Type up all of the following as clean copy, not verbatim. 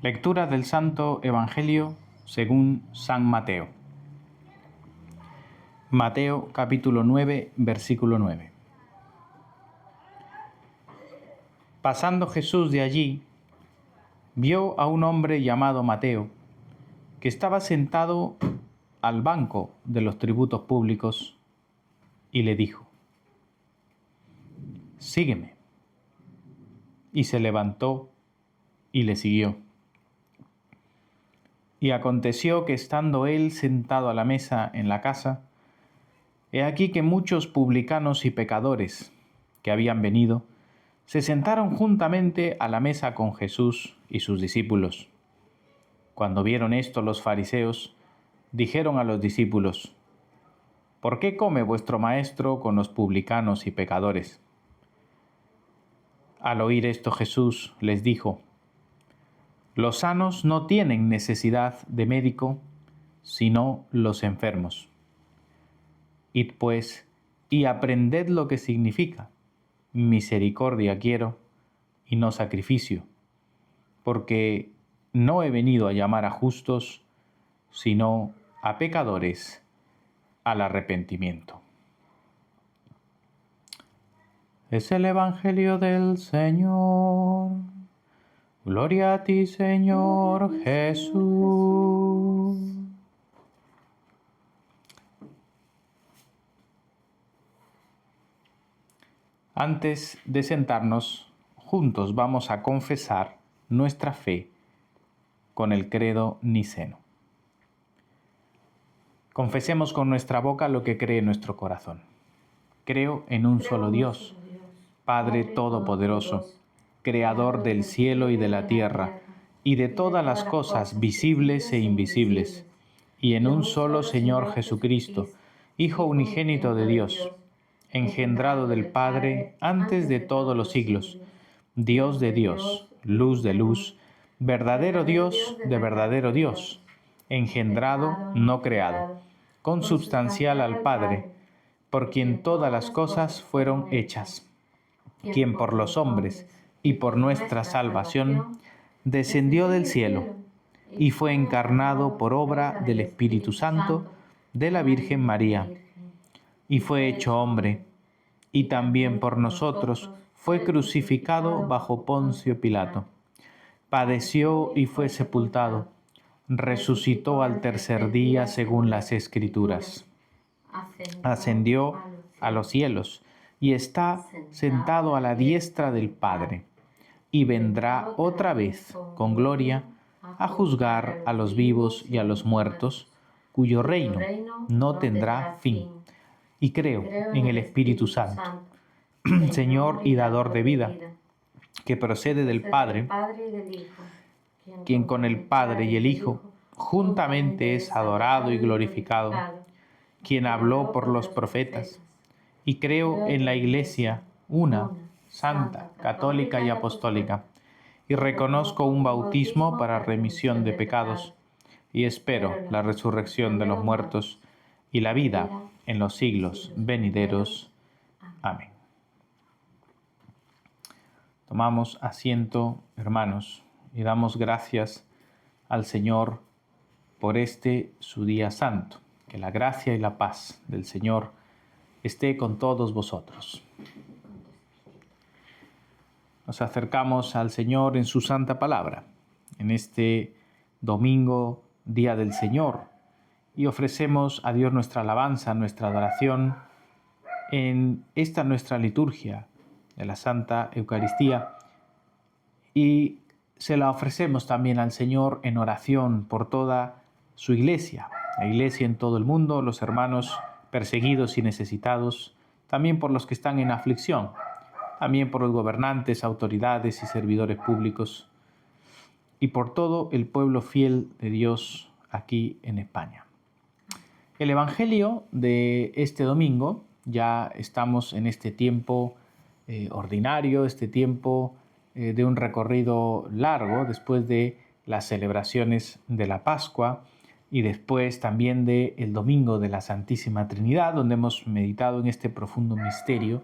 Lectura del Santo Evangelio según San Mateo. Mateo capítulo 9, versículo 9. Pasando Jesús de allí, vio a un hombre llamado Mateo, que estaba sentado al banco de los tributos públicos, y le dijo: «Sígueme». Y se levantó y le siguió. Y aconteció que estando él sentado a la mesa en la casa, he aquí que muchos publicanos y pecadores que habían venido se sentaron juntamente a la mesa con Jesús y sus discípulos. Cuando vieron esto los fariseos, dijeron a los discípulos: «¿Por qué come vuestro maestro con los publicanos y pecadores?». Al oír esto Jesús les dijo: «Los sanos no tienen necesidad de médico, sino los enfermos. Id pues y aprended lo que significa: misericordia quiero y no sacrificio, porque no he venido a llamar a justos, sino a pecadores al arrepentimiento». Es el Evangelio del Señor. Gloria a ti, Señor Jesús. Antes de sentarnos, juntos vamos a confesar nuestra fe con el credo niceno. Confesemos con nuestra boca lo que cree nuestro corazón. Creo en un solo Dios, Padre Todopoderoso, Creador del cielo y de la tierra, y de todas las cosas visibles e invisibles, y en un solo Señor Jesucristo, Hijo unigénito de Dios, engendrado del Padre antes de todos los siglos, Dios de Dios, luz de luz, verdadero Dios de verdadero Dios, engendrado, no creado, consubstancial al Padre, por quien todas las cosas fueron hechas, quien por los hombres y por nuestra salvación descendió del cielo y fue encarnado por obra del Espíritu Santo de la Virgen María, y fue hecho hombre, y también por nosotros fue crucificado bajo Poncio Pilato. Padeció y fue sepultado, resucitó al tercer día según las Escrituras. Ascendió a los cielos y está sentado a la diestra del Padre, y vendrá otra vez con gloria a juzgar a los vivos y a los muertos, cuyo reino no tendrá fin. Y creo en el Espíritu Santo, Señor y dador de vida, que procede del Padre, quien con el Padre y el Hijo juntamente es adorado y glorificado, quien habló por los profetas. Y creo en la Iglesia, una, santa, católica y apostólica, y reconozco un bautismo para remisión de pecados, y espero la resurrección de los muertos y la vida en los siglos venideros. Amén. Tomamos asiento, hermanos, y damos gracias al Señor por este su día santo. Que la gracia y la paz del Señor esté con todos vosotros. Nos acercamos al Señor en su santa palabra, en este domingo, Día del Señor, y ofrecemos a Dios nuestra alabanza, nuestra adoración en esta nuestra liturgia de la Santa Eucaristía, y se la ofrecemos también al Señor en oración por toda su Iglesia, la Iglesia en todo el mundo, los hermanos perseguidos y necesitados, también por los que están en aflicción, también por los gobernantes, autoridades y servidores públicos, y por todo el pueblo fiel de Dios aquí en España. El Evangelio de este domingo, ya estamos en este tiempo ordinario, este tiempo de un recorrido largo después de las celebraciones de la Pascua, y después también del Domingo de la Santísima Trinidad, donde hemos meditado en este profundo misterio,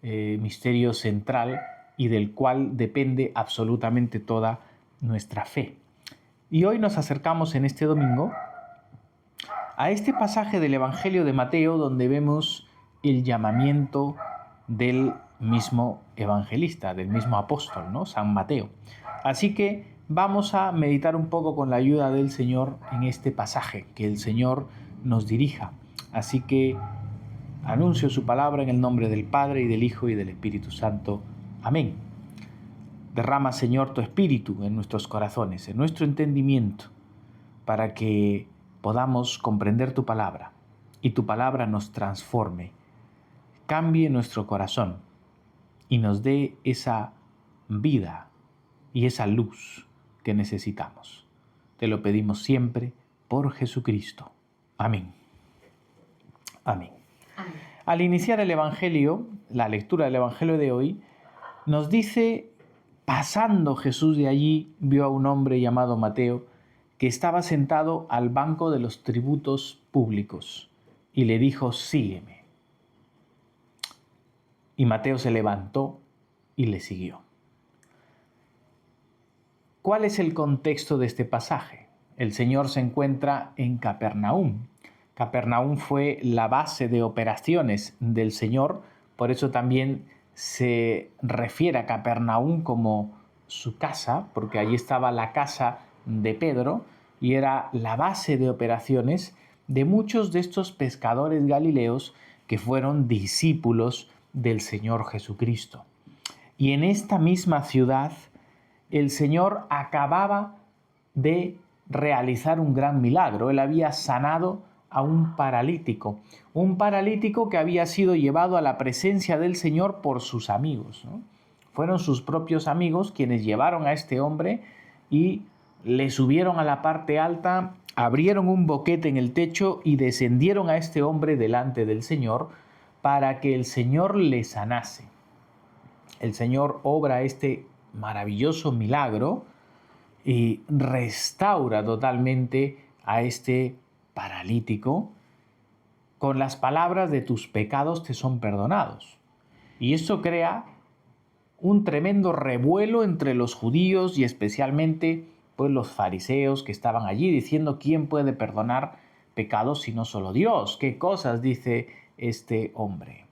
misterio central y del cual depende absolutamente toda nuestra fe. Y hoy nos acercamos en este domingo a este pasaje del Evangelio de Mateo donde vemos el llamamiento del mismo evangelista, del mismo apóstol, ¿no? San Mateo. Así que vamos a meditar un poco con la ayuda del Señor en este pasaje, que el Señor nos dirija. Así que anuncio su palabra en el nombre del Padre, y del Hijo, y del Espíritu Santo. Amén. Derrama, Señor, tu Espíritu en nuestros corazones, en nuestro entendimiento, para que podamos comprender tu palabra y tu palabra nos transforme, cambie nuestro corazón y nos dé esa vida y esa luz que necesitamos. Te lo pedimos siempre por Jesucristo. Amén. Amén. Amén. Al iniciar el Evangelio, la lectura del Evangelio de hoy, nos dice: pasando Jesús de allí, vio a un hombre llamado Mateo, que estaba sentado al banco de los tributos públicos, y le dijo: sígueme. Y Mateo se levantó y le siguió. ¿Cuál es el contexto de este pasaje? El Señor se encuentra en Capernaum. Capernaum fue la base de operaciones del Señor, por eso también se refiere a Capernaum como su casa, porque allí estaba la casa de Pedro y era la base de operaciones de muchos de estos pescadores galileos que fueron discípulos del Señor Jesucristo. Y en esta misma ciudad el Señor acababa de realizar un gran milagro. Él había sanado a un paralítico que había sido llevado a la presencia del Señor por sus amigos, ¿no? Fueron sus propios amigos quienes llevaron a este hombre y le subieron a la parte alta, abrieron un boquete en el techo y descendieron a este hombre delante del Señor para que el Señor le sanase. El Señor obra este maravilloso milagro y restaura totalmente a este paralítico con las palabras de tus pecados te son perdonados. Y esto crea un tremendo revuelo entre los judíos y especialmente pues, los fariseos que estaban allí diciendo: ¿quién puede perdonar pecados sino solo Dios? ¿Qué cosas dice este hombre?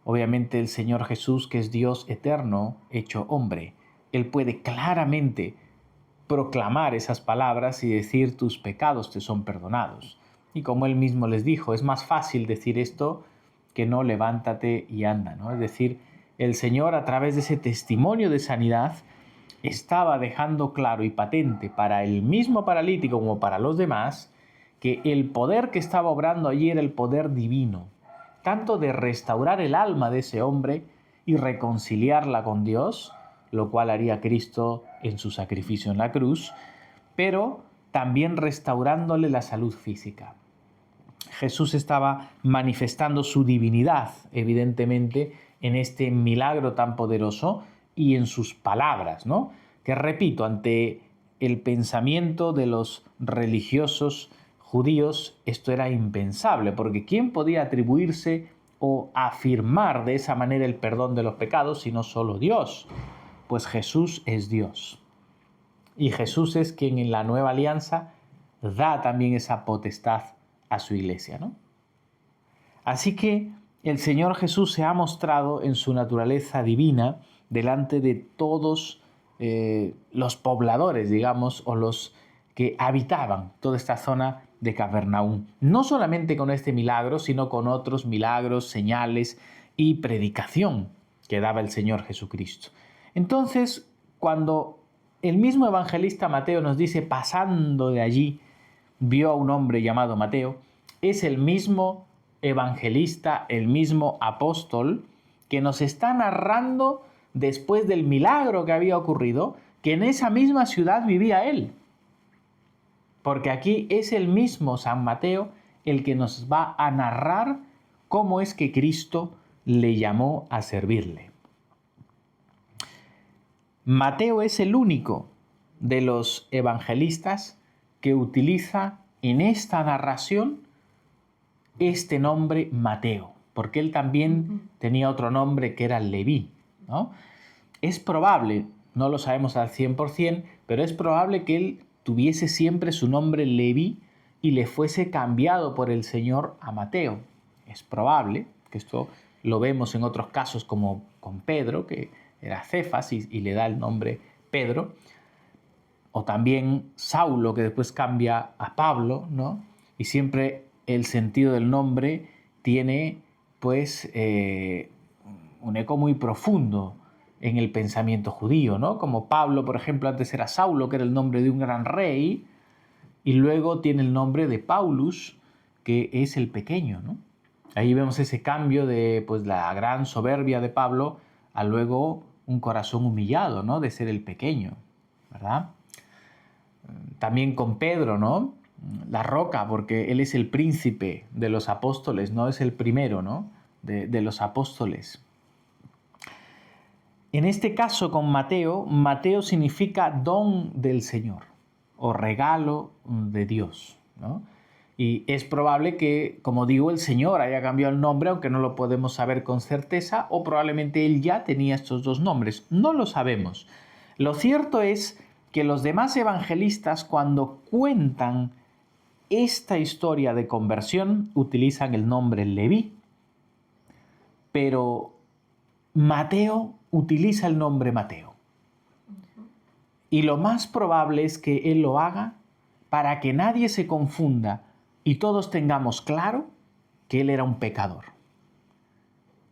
Obviamente el Señor Jesús, que es Dios eterno, hecho hombre, Él puede claramente proclamar esas palabras y decir: tus pecados te son perdonados. Y como Él mismo les dijo, es más fácil decir esto que no levántate y anda, ¿no? Es decir, el Señor, a través de ese testimonio de sanidad, estaba dejando claro y patente para el mismo paralítico como para los demás que el poder que estaba obrando allí era el poder divino, tanto de restaurar el alma de ese hombre y reconciliarla con Dios, lo cual haría Cristo en su sacrificio en la cruz, pero también restaurándole la salud física. Jesús estaba manifestando su divinidad, evidentemente, en este milagro tan poderoso y en sus palabras, ¿no? Que, repito, ante el pensamiento de los religiosos judíos, esto era impensable, porque ¿quién podía atribuirse o afirmar de esa manera el perdón de los pecados sino solo Dios? Pues Jesús es Dios. Y Jesús es quien en la nueva alianza da también esa potestad a su iglesia, ¿no? Así que el Señor Jesús se ha mostrado en su naturaleza divina delante de todos los pobladores, digamos, o los que habitaban toda esta zona de Capernaum. No solamente con este milagro, sino con otros milagros, señales y predicación que daba el Señor Jesucristo. Entonces, cuando el mismo evangelista Mateo nos dice: pasando de allí, vio a un hombre llamado Mateo, es el mismo evangelista, el mismo apóstol, que nos está narrando después del milagro que había ocurrido, que en esa misma ciudad vivía él. Porque aquí es el mismo San Mateo el que nos va a narrar cómo es que Cristo le llamó a servirle. Mateo es el único de los evangelistas que utiliza en esta narración este nombre Mateo, porque él también tenía otro nombre que era Leví, ¿no? Es probable, no lo sabemos al 100%, pero es probable que él tuviese siempre su nombre Leví y le fuese cambiado por el Señor a Mateo. Es probable, que esto lo vemos en otros casos como con Pedro, que era Cefas y le da el nombre Pedro, o también Saulo, que después cambia a Pablo, ¿no? Y siempre el sentido del nombre tiene pues un eco muy profundo en el pensamiento judío, ¿no? Como Pablo, por ejemplo, antes era Saulo, que era el nombre de un gran rey, y luego tiene el nombre de Paulus, que es el pequeño, ¿no? Ahí vemos ese cambio de pues, la gran soberbia de Pablo a luego un corazón humillado, ¿no? De ser el pequeño, ¿verdad? También con Pedro, ¿no? La roca, porque él es el príncipe de los apóstoles, no es el primero, ¿no? De los apóstoles. En este caso con Mateo, Mateo significa don del Señor o regalo de Dios, ¿no? Y es probable que, como digo, el Señor haya cambiado el nombre, aunque no lo podemos saber con certeza, o probablemente él ya tenía estos dos nombres. No lo sabemos. Lo cierto es que los demás evangelistas, cuando cuentan esta historia de conversión, utilizan el nombre Leví, pero Mateo utiliza el nombre Mateo. Y lo más probable es que él lo haga para que nadie se confunda y todos tengamos claro que él era un pecador.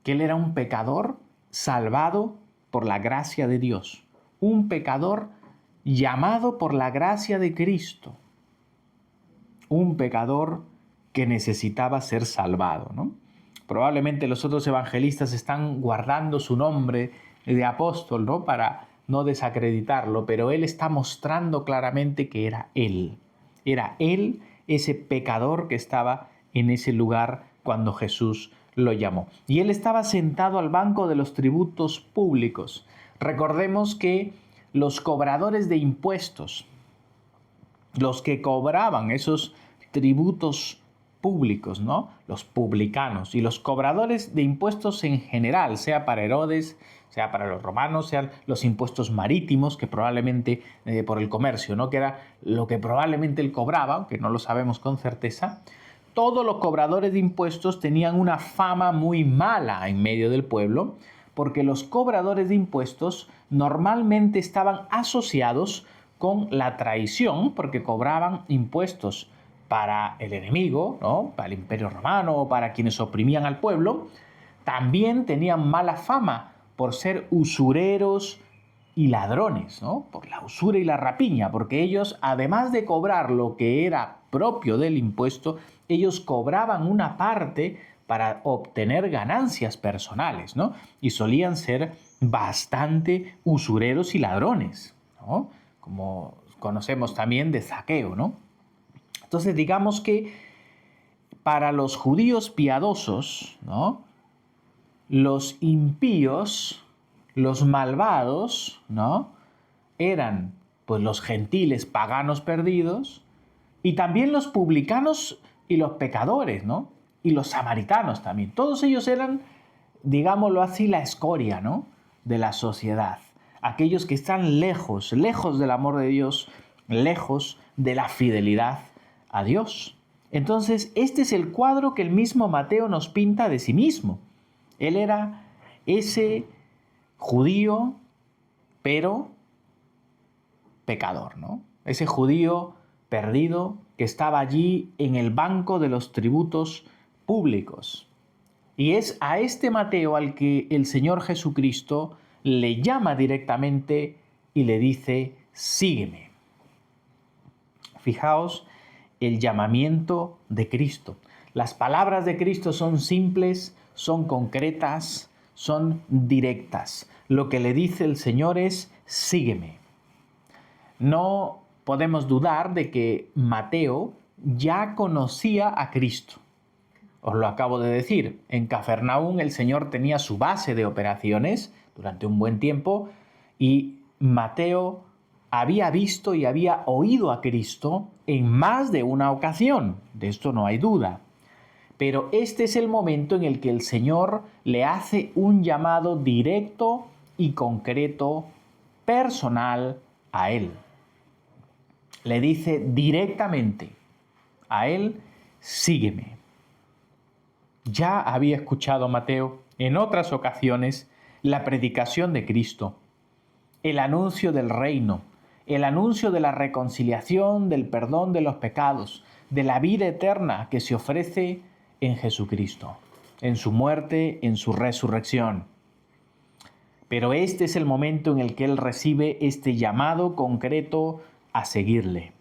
Que él era un pecador salvado por la gracia de Dios. Un pecador llamado por la gracia de Cristo. Un pecador que necesitaba ser salvado, ¿no? Probablemente los otros evangelistas están guardando su nombre de apóstol, ¿no? Para no desacreditarlo, pero él está mostrando claramente que era él. Era él ese pecador que estaba en ese lugar cuando Jesús lo llamó. Y él estaba sentado al banco de los tributos públicos. Recordemos que los cobradores de impuestos, los que cobraban esos tributos públicos, ¿no? Los publicanos y los cobradores de impuestos en general, sea para Herodes, sea para los romanos, sean los impuestos marítimos, que probablemente por el comercio, ¿no? Que era lo que probablemente él cobraba, aunque no lo sabemos con certeza. Todos los cobradores de impuestos tenían una fama muy mala en medio del pueblo, porque los cobradores de impuestos normalmente estaban asociados con la traición, porque cobraban impuestos para el enemigo, ¿no? Para el Imperio Romano o para quienes oprimían al pueblo. También tenían mala fama por ser usureros y ladrones, ¿no? Por la usura y la rapiña, porque ellos, además de cobrar lo que era propio del impuesto, ellos cobraban una parte para obtener ganancias personales, ¿no? Y solían ser bastante usureros y ladrones, ¿no? Como conocemos también de Zaqueo, ¿no? Entonces digamos que para los judíos piadosos, ¿no? Los impíos, los malvados, ¿no? Eran pues los gentiles paganos perdidos y también los publicanos y los pecadores, ¿no? Y los samaritanos también. Todos ellos eran, digámoslo así, la escoria, ¿no? De la sociedad. Aquellos que están lejos, lejos del amor de Dios, lejos de la fidelidad a Dios. Entonces, este es el cuadro que el mismo Mateo nos pinta de sí mismo. Él era ese judío, pero pecador, ¿no? Ese judío perdido que estaba allí en el banco de los tributos públicos. Y es a este Mateo al que el Señor Jesucristo le llama directamente y le dice, sígueme. Fijaos el llamamiento de Cristo. Las palabras de Cristo son simples, son concretas, son directas. Lo que le dice el Señor es, sígueme. No podemos dudar de que Mateo ya conocía a Cristo. Os lo acabo de decir, en Cafarnaúm el Señor tenía su base de operaciones durante un buen tiempo y Mateo había visto y había oído a Cristo en más de una ocasión, de esto no hay duda. Pero este es el momento en el que el Señor le hace un llamado directo y concreto personal a Él. Le dice directamente a Él, sígueme. Ya había escuchado Mateo en otras ocasiones la predicación de Cristo, el anuncio del reino, el anuncio de la reconciliación, del perdón de los pecados, de la vida eterna que se ofrece en Jesucristo, en su muerte, en su resurrección. Pero este es el momento en el que Él recibe este llamado concreto a seguirle.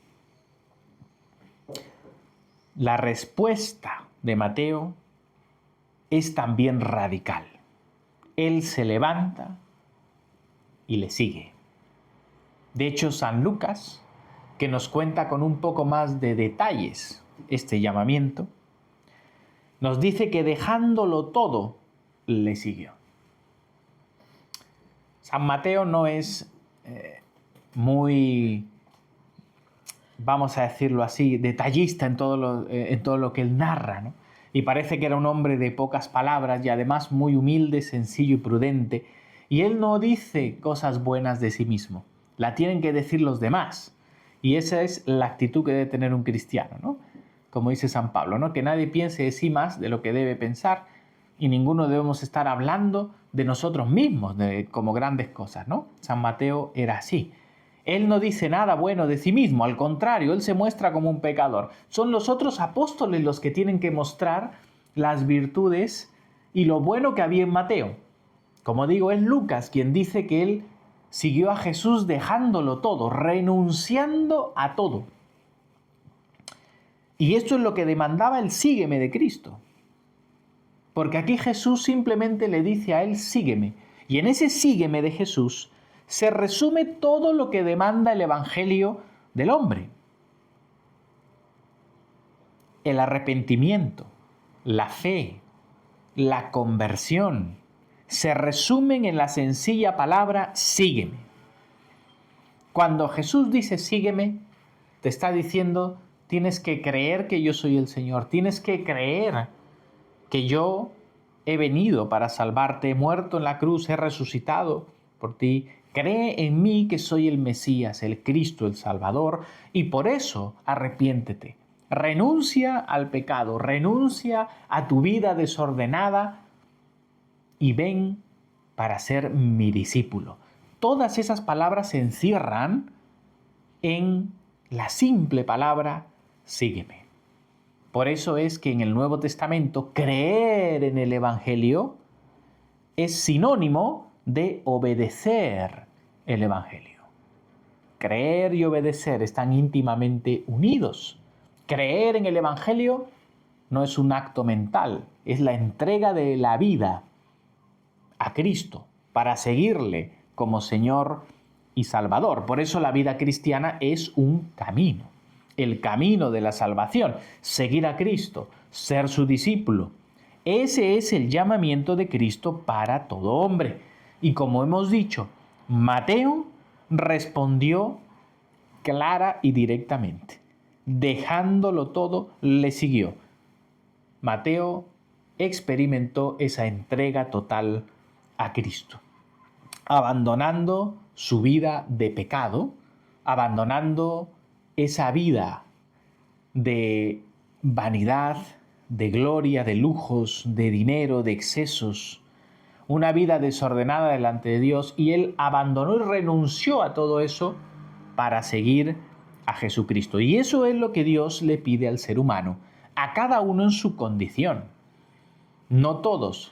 La respuesta de Mateo es también radical. Él se levanta y le sigue. De hecho, San Lucas, que nos cuenta con un poco más de detalles este llamamiento, nos dice que dejándolo todo, le siguió. San Mateo no es muy, vamos a decirlo así, detallista en todo lo que él narra, ¿no? Y parece que era un hombre de pocas palabras y además muy humilde, sencillo y prudente. Y él no dice cosas buenas de sí mismo, la tienen que decir los demás. Y esa es la actitud que debe tener un cristiano, ¿no? Como dice San Pablo, ¿no? Que nadie piense de sí más de lo que debe pensar y ninguno debemos estar hablando de nosotros mismos como grandes cosas, ¿no? San Mateo era así. Él no dice nada bueno de sí mismo, al contrario, él se muestra como un pecador. Son los otros apóstoles los que tienen que mostrar las virtudes y lo bueno que había en Mateo. Como digo, es Lucas quien dice que él siguió a Jesús dejándolo todo, renunciando a todo. Y esto es lo que demandaba el sígueme de Cristo. Porque aquí Jesús simplemente le dice a él, sígueme. Y en ese sígueme de Jesús se resume todo lo que demanda el Evangelio del hombre. El arrepentimiento, la fe, la conversión, se resumen en la sencilla palabra sígueme. Cuando Jesús dice sígueme, te está diciendo tienes que creer que yo soy el Señor, tienes que creer que yo he venido para salvarte, he muerto en la cruz, he resucitado por ti. Cree en mí que soy el Mesías, el Cristo, el Salvador, y por eso arrepiéntete. Renuncia al pecado, renuncia a tu vida desordenada y ven para ser mi discípulo. Todas esas palabras se encierran en la simple palabra sígueme. Por eso es que en el Nuevo Testamento creer en el Evangelio es sinónimo de obedecer el Evangelio. Creer y obedecer están íntimamente unidos. Creer en el Evangelio no es un acto mental, es la entrega de la vida a Cristo para seguirle como Señor y Salvador. Por eso la vida cristiana es un camino, el camino de la salvación, seguir a Cristo, ser su discípulo. Ese es el llamamiento de Cristo para todo hombre. Y como hemos dicho, Mateo respondió clara y directamente. Dejándolo todo, le siguió. Mateo experimentó esa entrega total a Cristo, abandonando su vida de pecado, abandonando esa vida de vanidad, de gloria, de lujos, de dinero, de excesos, una vida desordenada delante de Dios, y él abandonó y renunció a todo eso para seguir a Jesucristo. Y eso es lo que Dios le pide al ser humano, a cada uno en su condición. No todos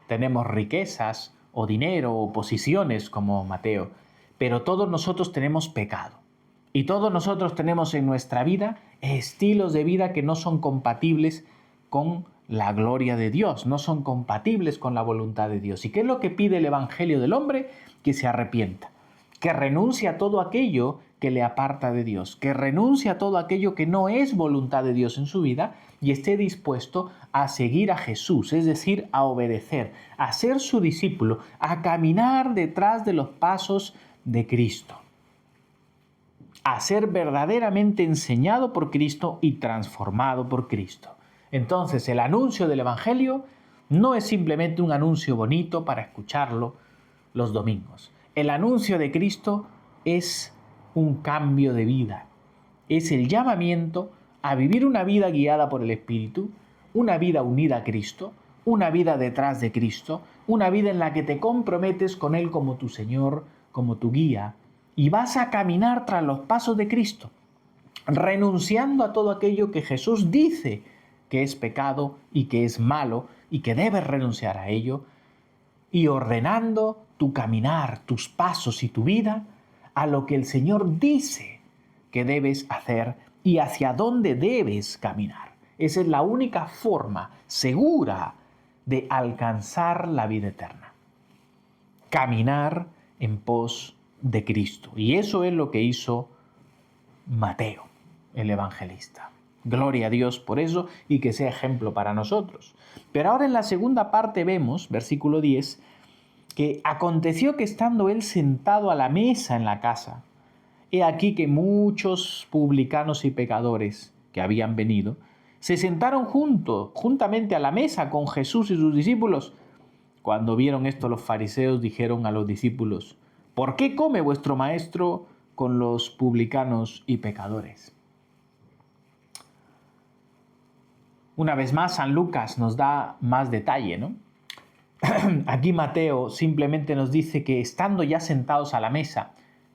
tenemos riquezas o dinero o posiciones como Mateo, pero todos nosotros tenemos pecado. Y todos nosotros tenemos en nuestra vida estilos de vida que no son compatibles con la gloria de Dios, no son compatibles con la voluntad de Dios. ¿Y qué es lo que pide el Evangelio del hombre? Que se arrepienta, que renuncie a todo aquello que le aparta de Dios, que renuncie a todo aquello que no es voluntad de Dios en su vida y esté dispuesto a seguir a Jesús, es decir, a obedecer, a ser su discípulo, a caminar detrás de los pasos de Cristo, a ser verdaderamente enseñado por Cristo y transformado por Cristo. Entonces, el anuncio del Evangelio no es simplemente un anuncio bonito para escucharlo los domingos. El anuncio de Cristo es un cambio de vida. Es el llamamiento a vivir una vida guiada por el Espíritu, una vida unida a Cristo, una vida detrás de Cristo, una vida en la que te comprometes con Él como tu Señor, como tu guía, y vas a caminar tras los pasos de Cristo, renunciando a todo aquello que Jesús dice que es pecado y que es malo y que debes renunciar a ello, y ordenando tu caminar, tus pasos y tu vida a lo que el Señor dice que debes hacer y hacia dónde debes caminar. Esa es la única forma segura de alcanzar la vida eterna. Caminar en pos de Cristo. Y eso es lo que hizo Mateo, el evangelista. Gloria a Dios por eso y que sea ejemplo para nosotros. Pero ahora en la segunda parte vemos, versículo 10, que aconteció que estando él sentado a la mesa en la casa, he aquí que muchos publicanos y pecadores que habían venido, se sentaron juntamente a la mesa con Jesús y sus discípulos. Cuando vieron esto los fariseos dijeron a los discípulos: ¿por qué come vuestro maestro con los publicanos y pecadores? Una vez más, San Lucas nos da más detalle, ¿no? Aquí Mateo simplemente nos dice que estando ya sentados a la mesa,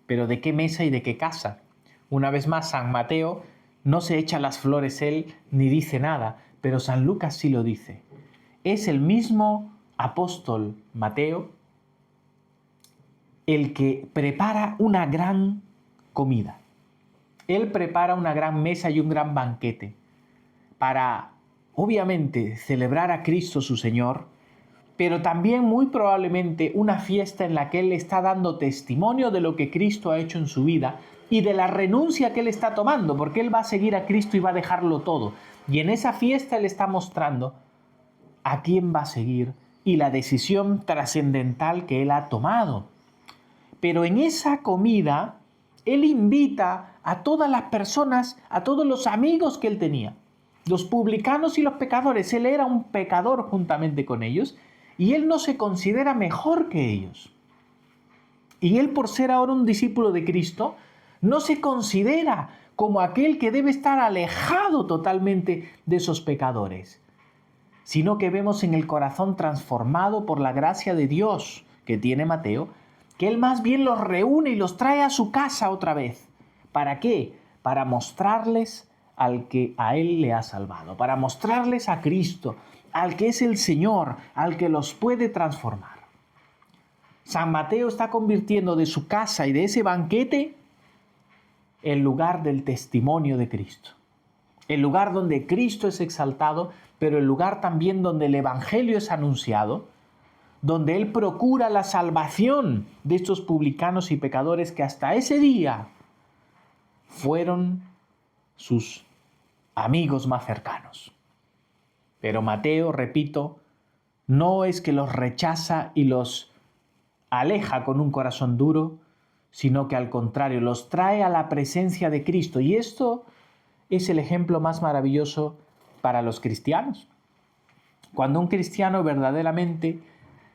pero ¿de qué mesa y de qué casa? Una vez más, San Mateo no se echa las flores él ni dice nada, pero San Lucas sí lo dice. Es el mismo apóstol Mateo el que prepara una gran comida. Él prepara una gran mesa y un gran banquete para, obviamente, celebrar a Cristo su Señor, pero también muy probablemente una fiesta en la que Él está dando testimonio de lo que Cristo ha hecho en su vida y de la renuncia que Él está tomando, porque Él va a seguir a Cristo y va a dejarlo todo. Y en esa fiesta Él está mostrando a quién va a seguir y la decisión trascendental que Él ha tomado. Pero en esa comida Él invita a todas las personas, a todos los amigos que Él tenía, los publicanos y los pecadores. Él era un pecador juntamente con ellos, y Él no se considera mejor que ellos. Y Él, por ser ahora un discípulo de Cristo, no se considera como aquel que debe estar alejado totalmente de esos pecadores, sino que vemos en el corazón transformado por la gracia de Dios que tiene Mateo, que Él más bien los reúne y los trae a su casa otra vez. ¿Para qué? Para mostrarles al que a Él le ha salvado, para mostrarles a Cristo, al que es el Señor, al que los puede transformar. San Mateo está convirtiendo de su casa y de ese banquete el lugar del testimonio de Cristo, el lugar donde Cristo es exaltado, pero el lugar también donde el Evangelio es anunciado, donde Él procura la salvación de estos publicanos y pecadores que hasta ese día fueron sus amigos más cercanos. Pero Mateo, repito, no es que los rechaza y los aleja con un corazón duro, sino que al contrario, los trae a la presencia de Cristo. Y esto es el ejemplo más maravilloso para los cristianos. Cuando un cristiano verdaderamente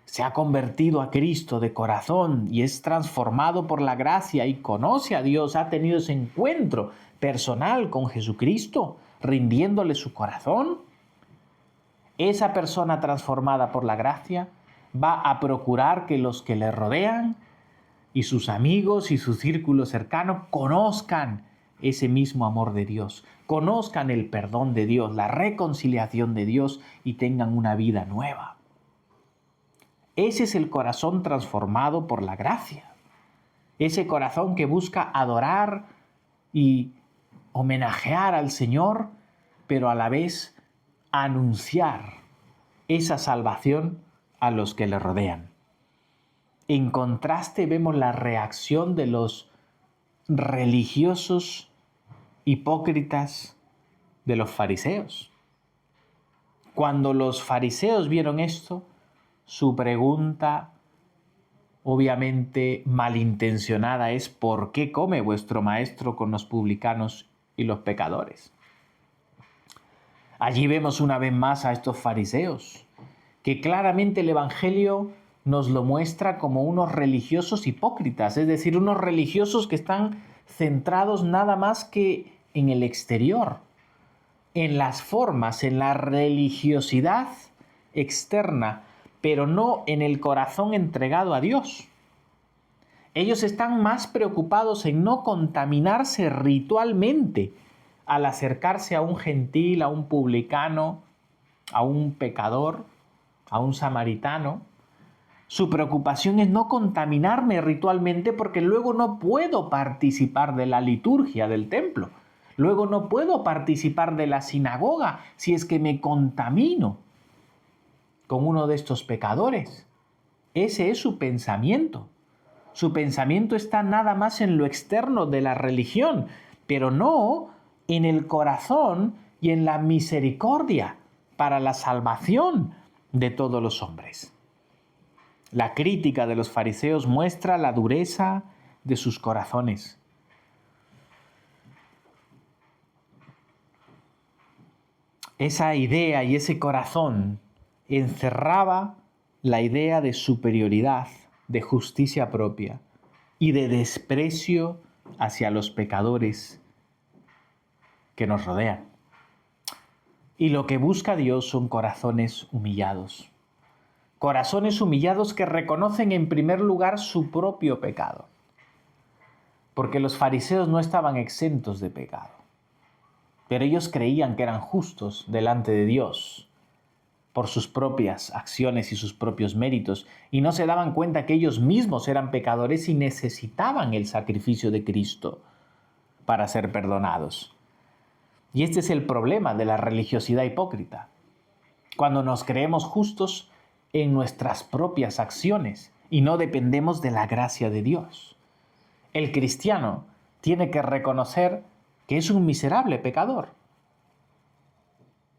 se ha convertido a Cristo de corazón y es transformado por la gracia y conoce a Dios, ha tenido ese encuentro personal con Jesucristo, rindiéndole su corazón, esa persona transformada por la gracia va a procurar que los que le rodean y sus amigos y su círculo cercano conozcan ese mismo amor de Dios, conozcan el perdón de Dios, la reconciliación de Dios y tengan una vida nueva. Ese es el corazón transformado por la gracia. Ese corazón que busca adorar y homenajear al Señor, pero a la vez anunciar esa salvación a los que le rodean. En contraste vemos la reacción de los religiosos hipócritas de los fariseos. Cuando los fariseos vieron esto, su pregunta, obviamente malintencionada, es: ¿por qué come vuestro maestro con los publicanos y los pecadores? Allí vemos una vez más a estos fariseos, que claramente el Evangelio nos lo muestra como unos religiosos hipócritas, es decir, unos religiosos que están centrados nada más que en el exterior, en las formas, en la religiosidad externa, pero no en el corazón entregado a Dios. Ellos están más preocupados en no contaminarse ritualmente al acercarse a un gentil, a un publicano, a un pecador, a un samaritano. Su preocupación es no contaminarme ritualmente porque luego no puedo participar de la liturgia del templo. Luego no puedo participar de la sinagoga si es que me contamino con uno de estos pecadores. Ese es su pensamiento. Su pensamiento está nada más en lo externo de la religión, pero no en el corazón y en la misericordia para la salvación de todos los hombres. La crítica de los fariseos muestra la dureza de sus corazones. Esa idea y ese corazón encerraba la idea de superioridad, de justicia propia y de desprecio hacia los pecadores que nos rodean. Y lo que busca Dios son corazones humillados. Corazones humillados que reconocen en primer lugar su propio pecado. Porque los fariseos no estaban exentos de pecado. Pero ellos creían que eran justos delante de Dios por sus propias acciones y sus propios méritos, y no se daban cuenta que ellos mismos eran pecadores y necesitaban el sacrificio de Cristo para ser perdonados. Y este es el problema de la religiosidad hipócrita. Cuando nos creemos justos en nuestras propias acciones y no dependemos de la gracia de Dios. El cristiano tiene que reconocer que es un miserable pecador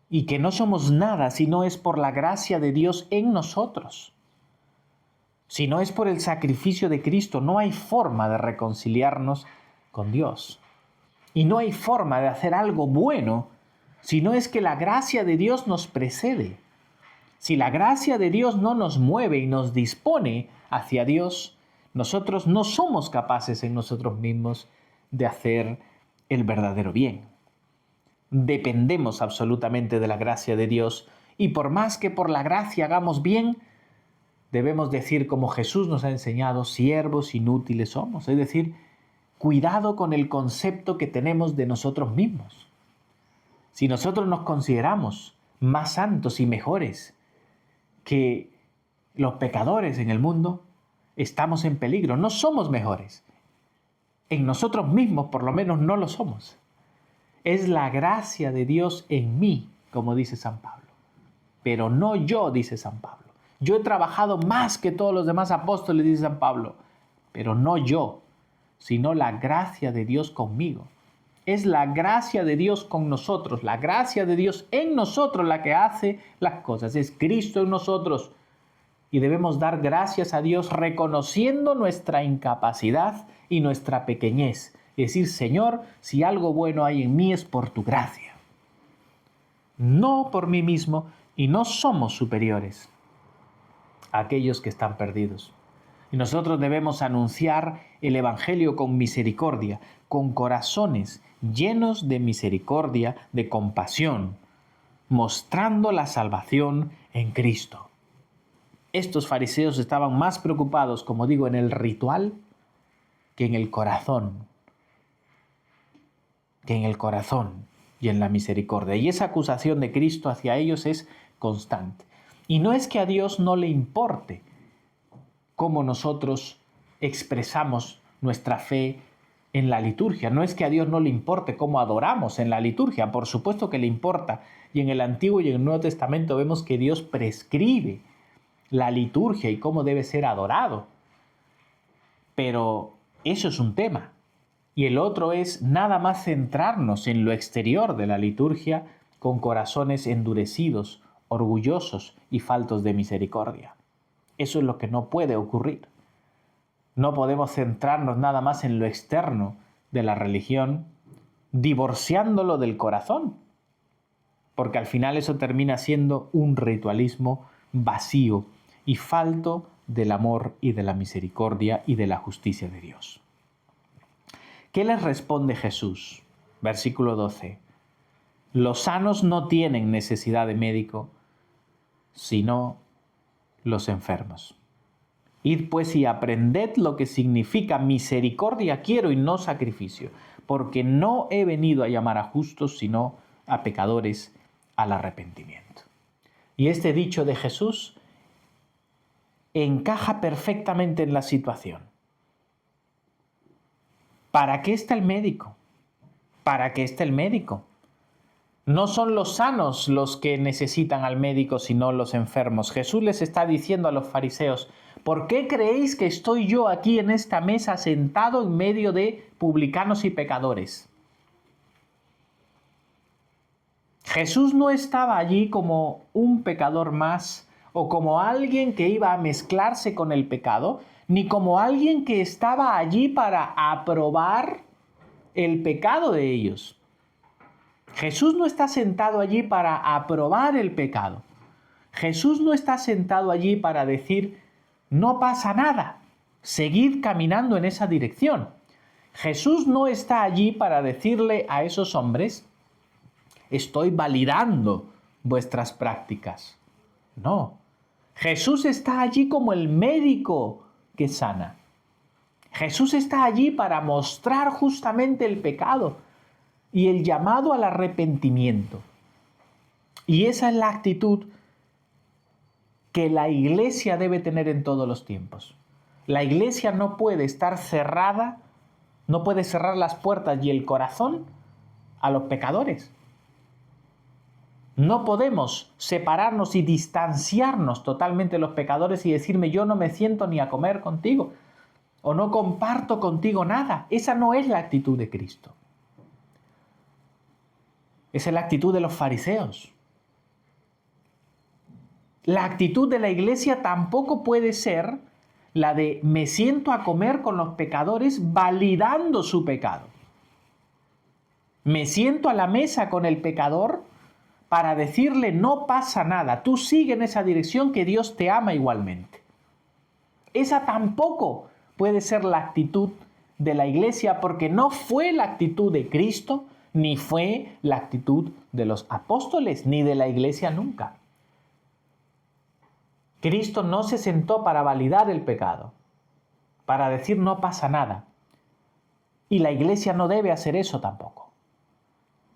y que no somos nada si no es por la gracia de Dios en nosotros. Si no es por el sacrificio de Cristo, no hay forma de reconciliarnos con Dios. Y no hay forma de hacer algo bueno si no es que la gracia de Dios nos precede. Si la gracia de Dios no nos mueve y nos dispone hacia Dios, nosotros no somos capaces en nosotros mismos de hacer el verdadero bien. Dependemos absolutamente de la gracia de Dios y por más que por la gracia hagamos bien, debemos decir como Jesús nos ha enseñado, siervos inútiles somos. Es decir, cuidado con el concepto que tenemos de nosotros mismos. Si nosotros nos consideramos más santos y mejores que los pecadores en el mundo, estamos en peligro. No somos mejores. En nosotros mismos, por lo menos, no lo somos. Es la gracia de Dios en mí, como dice San Pablo. Pero no yo, dice San Pablo. Yo he trabajado más que todos los demás apóstoles, dice San Pablo. Pero no yo, sino la gracia de Dios conmigo. Es la gracia de Dios con nosotros, la gracia de Dios en nosotros la que hace las cosas. Es Cristo en nosotros. Y debemos dar gracias a Dios reconociendo nuestra incapacidad y nuestra pequeñez. Es decir, Señor, si algo bueno hay en mí es por tu gracia. No por mí mismo, y no somos superiores a aquellos que están perdidos. Y nosotros debemos anunciar el Evangelio con misericordia, con corazones llenos de misericordia, de compasión, mostrando la salvación en Cristo. Estos fariseos estaban más preocupados, como digo, en el ritual que en el corazón. Y en la misericordia. Y esa acusación de Cristo hacia ellos es constante. Y no es que a Dios no le importe cómo nosotros expresamos nuestra fe en la liturgia. No es que a Dios no le importe cómo adoramos en la liturgia. Por supuesto que le importa. Y en el Antiguo y en el Nuevo Testamento vemos que Dios prescribe la liturgia y cómo debe ser adorado. Pero eso es un tema. Y el otro es nada más centrarnos en lo exterior de la liturgia con corazones endurecidos, orgullosos y faltos de misericordia. Eso es lo que no puede ocurrir. No podemos centrarnos nada más en lo externo de la religión, divorciándolo del corazón, porque al final eso termina siendo un ritualismo vacío y falto del amor y de la misericordia y de la justicia de Dios. ¿Qué les responde Jesús? Versículo 12. Los sanos no tienen necesidad de médico, sino los enfermos. Id pues y aprended lo que significa misericordia quiero y no sacrificio, porque no he venido a llamar a justos, sino a pecadores al arrepentimiento. Y este dicho de Jesús encaja perfectamente en la situación. ¿Para qué está el médico? ¿Para qué está el médico? No son los sanos los que necesitan al médico, sino los enfermos. Jesús les está diciendo a los fariseos, ¿por qué creéis que estoy yo aquí en esta mesa sentado en medio de publicanos y pecadores? Jesús no estaba allí como un pecador más o como alguien que iba a mezclarse con el pecado, ni como alguien que estaba allí para aprobar el pecado de ellos. Jesús no está sentado allí para aprobar el pecado. Jesús no está sentado allí para decir, no pasa nada, seguid caminando en esa dirección. Jesús no está allí para decirle a esos hombres, estoy validando vuestras prácticas. No, Jesús está allí como el médico que sana. Jesús está allí para mostrar justamente el pecado y el llamado al arrepentimiento. Y esa es la actitud que la Iglesia debe tener en todos los tiempos. La Iglesia no puede estar cerrada, no puede cerrar las puertas y el corazón a los pecadores. No podemos separarnos y distanciarnos totalmente de los pecadores y decirme yo no me siento ni a comer contigo o no comparto contigo nada. Esa no es la actitud de Cristo. Esa es la actitud de los fariseos. La actitud de la Iglesia tampoco puede ser la de me siento a comer con los pecadores validando su pecado. Me siento a la mesa con el pecador para decirle no pasa nada, tú sigue en esa dirección que Dios te ama igualmente. Esa tampoco puede ser la actitud de la Iglesia porque no fue la actitud de Cristo, ni fue la actitud de los apóstoles, ni de la Iglesia nunca. Cristo no se sentó para validar el pecado, para decir no pasa nada. Y la Iglesia no debe hacer eso tampoco.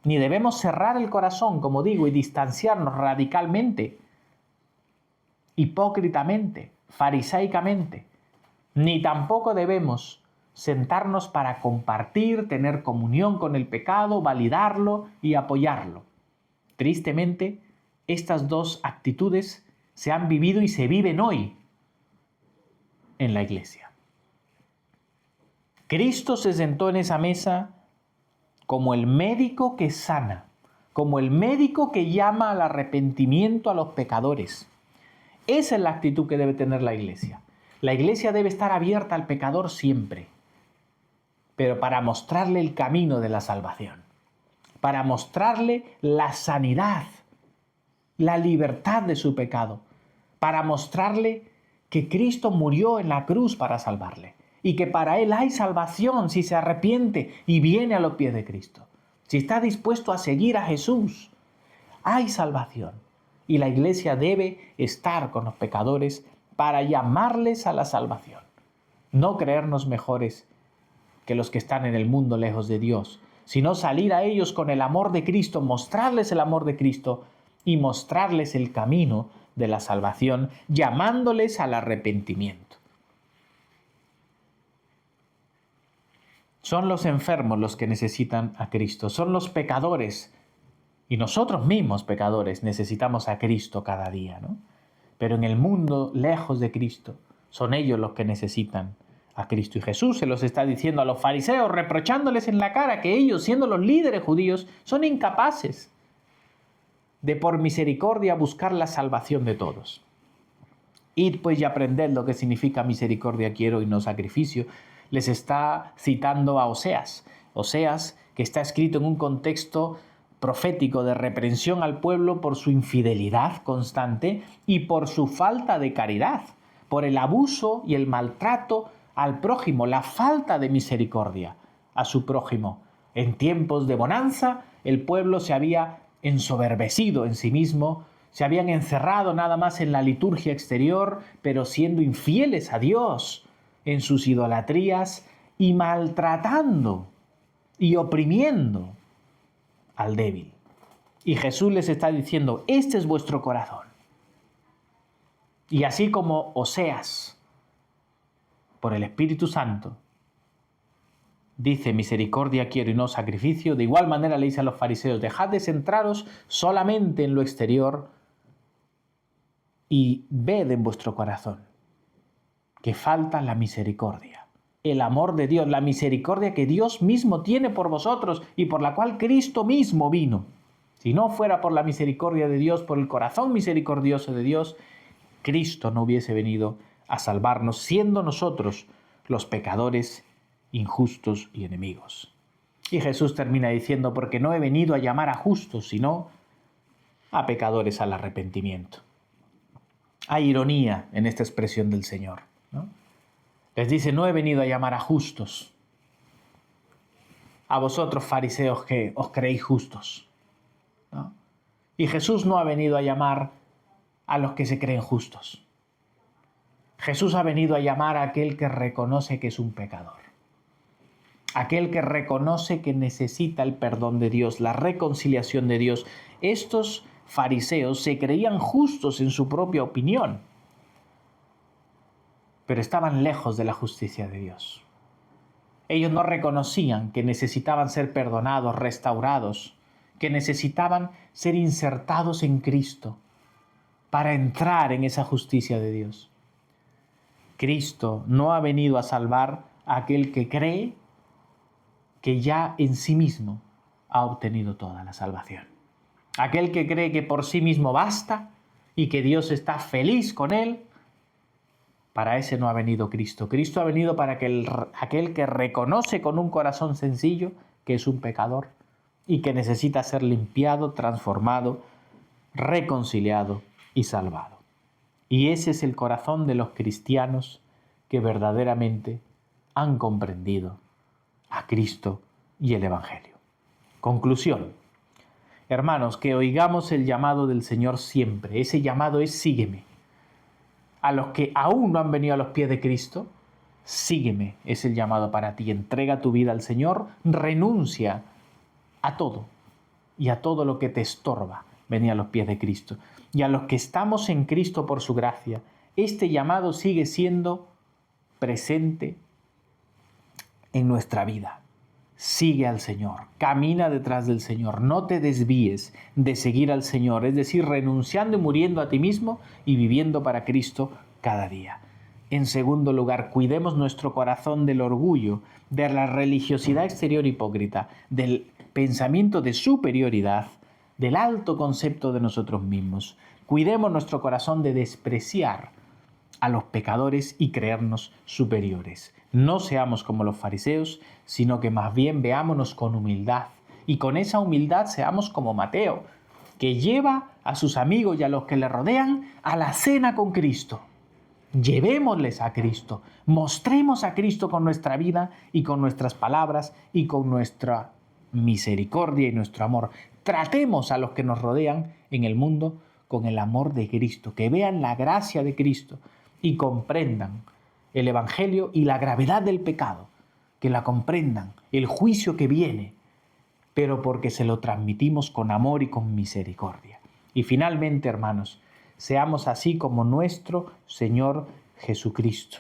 Ni debemos cerrar el corazón, como digo, y distanciarnos radicalmente, hipócritamente, farisaicamente. Ni tampoco debemos sentarnos para compartir, tener comunión con el pecado, validarlo y apoyarlo. Tristemente, estas dos actitudes se han vivido y se viven hoy en la Iglesia. Cristo se sentó en esa mesa como el médico que sana, como el médico que llama al arrepentimiento a los pecadores. Esa es la actitud que debe tener la Iglesia. La Iglesia debe estar abierta al pecador siempre, pero para mostrarle el camino de la salvación, para mostrarle la sanidad, la libertad de su pecado, para mostrarle que Cristo murió en la cruz para salvarle y que para él hay salvación si se arrepiente y viene a los pies de Cristo. Si está dispuesto a seguir a Jesús, hay salvación. Y la Iglesia debe estar con los pecadores para llamarles a la salvación. No creernos mejores que los que están en el mundo lejos de Dios, sino salir a ellos con el amor de Cristo, mostrarles el amor de Cristo y mostrarles el camino de la salvación, llamándoles al arrepentimiento. Son los enfermos los que necesitan a Cristo, son los pecadores, y nosotros mismos pecadores necesitamos a Cristo cada día, ¿no? Pero en el mundo lejos de Cristo, son ellos los que necesitan a Cristo. Y Jesús se los está diciendo a los fariseos, reprochándoles en la cara que ellos, siendo los líderes judíos, son incapaces de por misericordia buscar la salvación de todos. Id pues y aprended lo que significa misericordia quiero y no sacrificio. Les está citando a Oseas. Oseas, que está escrito en un contexto profético de reprensión al pueblo por su infidelidad constante y por su falta de caridad. por el abuso y el maltrato al prójimo, la falta de misericordia a su prójimo. En tiempos de bonanza, el pueblo se había ensoberbecido en sí mismo, se habían encerrado nada más en la liturgia exterior, pero siendo infieles a Dios en sus idolatrías y maltratando y oprimiendo al débil. Y Jesús les está diciendo, este es vuestro corazón. Y así como Oseas, por el Espíritu Santo, dice, misericordia quiero y no sacrificio, de igual manera le dice a los fariseos, dejad de centraros solamente en lo exterior y ved en vuestro corazón que falta la misericordia, el amor de Dios, la misericordia que Dios mismo tiene por vosotros y por la cual Cristo mismo vino. Si no fuera por la misericordia de Dios, por el corazón misericordioso de Dios, Cristo no hubiese venido a salvarnos, siendo nosotros los pecadores injustos y enemigos. Y Jesús termina diciendo, porque no he venido a llamar a justos, sino a pecadores al arrepentimiento. Hay ironía en esta expresión del Señor, ¿no? Les dice, no he venido a llamar a justos, a vosotros fariseos que os creéis justos, ¿no? Y Jesús no ha venido a llamar a los que se creen justos. Jesús ha venido a llamar a aquel que reconoce que es un pecador, aquel que reconoce que necesita el perdón de Dios, la reconciliación de Dios. Estos fariseos se creían justos en su propia opinión, pero estaban lejos de la justicia de Dios. Ellos no reconocían que necesitaban ser perdonados, restaurados, que necesitaban ser insertados en Cristo para entrar en esa justicia de Dios. Cristo no ha venido a salvar a aquel que cree que ya en sí mismo ha obtenido toda la salvación. Aquel que cree que por sí mismo basta y que Dios está feliz con él, para ese no ha venido Cristo. Cristo ha venido para que aquel que reconoce con un corazón sencillo que es un pecador y que necesita ser limpiado, transformado, reconciliado y salvado. Y ese es el corazón de los cristianos que verdaderamente han comprendido a Cristo y el Evangelio. Conclusión. Hermanos, que oigamos el llamado del Señor siempre. Ese llamado es sígueme. A los que aún no han venido a los pies de Cristo, sígueme. Es el llamado para ti. Entrega tu vida al Señor, renuncia a todo y a todo lo que te estorba venir a los pies de Cristo. Y a los que estamos en Cristo por su gracia, este llamado sigue siendo presente en nuestra vida. Sigue al Señor, camina detrás del Señor, no te desvíes de seguir al Señor, es decir, renunciando y muriendo a ti mismo y viviendo para Cristo cada día. En segundo lugar, cuidemos nuestro corazón del orgullo, de la religiosidad exterior hipócrita, del pensamiento de superioridad, del alto concepto de nosotros mismos. Cuidemos nuestro corazón de despreciar a los pecadores y creernos superiores. No seamos como los fariseos, sino que más bien veámonos con humildad. Y con esa humildad seamos como Mateo, que lleva a sus amigos y a los que le rodean a la cena con Cristo. Llevémosles a Cristo, mostremos a Cristo con nuestra vida y con nuestras palabras y con nuestra misericordia y nuestro amor. Tratemos a los que nos rodean en el mundo con el amor de Cristo, que vean la gracia de Cristo y comprendan el Evangelio y la gravedad del pecado, que la comprendan, el juicio que viene, pero porque se lo transmitimos con amor y con misericordia. Y finalmente, hermanos, seamos así como nuestro Señor Jesucristo,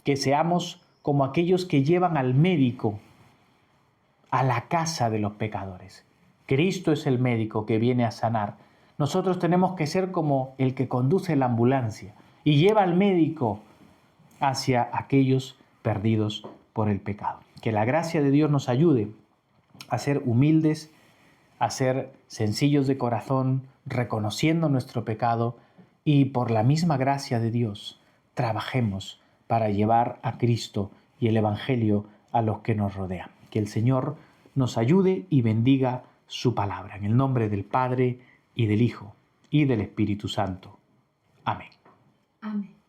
que seamos como aquellos que llevan al médico a la casa de los pecadores. Cristo es el médico que viene a sanar. Nosotros tenemos que ser como el que conduce la ambulancia y lleva al médico hacia aquellos perdidos por el pecado. Que la gracia de Dios nos ayude a ser humildes, a ser sencillos de corazón, reconociendo nuestro pecado y por la misma gracia de Dios trabajemos para llevar a Cristo y el Evangelio a los que nos rodean. Que el Señor nos ayude y bendiga su palabra. En el nombre del Padre y del Hijo y del Espíritu Santo. Amén. Amén.